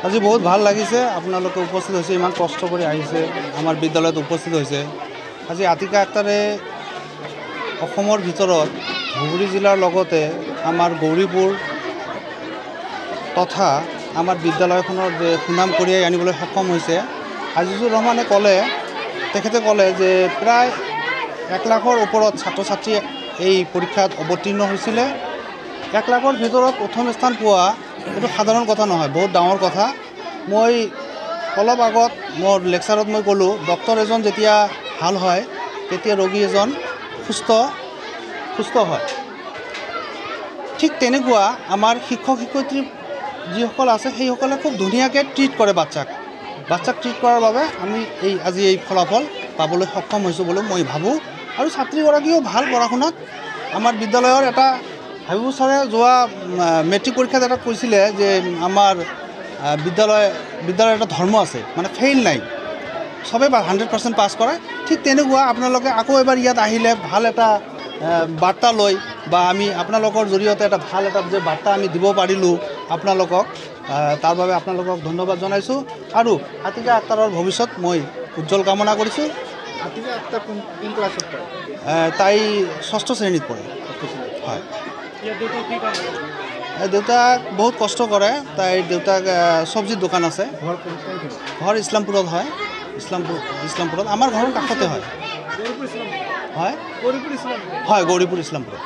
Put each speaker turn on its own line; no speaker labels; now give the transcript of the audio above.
আজি বহুত ভাল লাগিছে আপোনালোকে উপস্থিত হৈছে ইমান কষ্ট কৰি আহিছে আমাৰ বিদ্যালয়ত উপস্থিত হৈছে আজি আতিকা আক্তাৰে অসমৰ ভিতৰত ধুবুৰী জিলাৰ লগতে আমাৰ গৌৰীপুৰ তথা আমাৰ বিদ্যালয়খনৰ যে সুনাম কঢ়িয়াই আনিবলৈ সক্ষম হৈছে আজিজুৰ ৰহমানে তেখেতে ক'লে যে প্ৰায় 1 লাখৰ ওপৰত ছাত্ৰ ছাত্ৰী এই পৰীক্ষাত অৱতীৰ্ণ হৈছিলে 1 লাখৰ ভিতৰত প্ৰথম স্থান পোৱা এইটো সাধাৰণ কথা নহয় বহুত ডাঙৰ কথা মই অলপ আগত মোৰ লেকচাৰত মই ক'লোঁ ডক্টৰ এজন যেতিয়া ভাল হয় তেতিয়া ৰোগী এজন সুস্থ হয় ঠিক তেনেকুৱা আমাৰ শিক্ষক শিক্ষয়িত্ৰী যিসকল আছে সেইসকলে খুব ধুনীয়াকৈ ট্ৰিট কৰে বাচ্চাক ট্ৰিট কৰাৰ বাবে আমি আজি এই ফলাফল পাবলৈ সক্ষম হৈছোঁ বুলি মই ভাবোঁ আৰু ছাত্ৰীগৰাকীও ভাল পঢ়া শুনাত আমাৰ বিদ্যালয়ৰ এটা হাবিবু ছাৰে যোৱা মেট্ৰিক পৰীক্ষাত এটা কৈছিলে যে আমাৰ বিদ্যালয়ৰ এটা ধৰ্ম আছে মানে ফেইল নাই সবে 100% পাছ কৰে ঠিক তেনেকুৱা আপোনালোকে আকৌ এবাৰ ইয়াত আহিলে ভাল এটা বাৰ্তা লৈ বা আমি আপোনালোকৰ জৰিয়তে এটা ভাল এটা যে বাৰ্তা আমি দিব পাৰিলোঁ আপোনালোকক তাৰ বাবে আপোনালোকক ধন্যবাদ জনাইছোঁ আৰু আতিকা আক্তাৰৰ ভৱিষ্যত মই উজ্জ্বল কামনা কৰিছোঁ
আতিকা আক্তাৰ কোন ক্লাছত পঢ়ে
তাই 6ষ্ঠ শ্ৰেণীত পঢ়ে হয় দেউতাক বহুত কষ্ট কৰে তাইৰ দেউতাক চব্জিৰ দোকান আছে ঘৰ ইছলামপুৰত হয় ইছলামপুৰত আমাৰ ঘৰৰ কাষতে হয় হয় গৌৰীপুৰ ইছলামপুৰত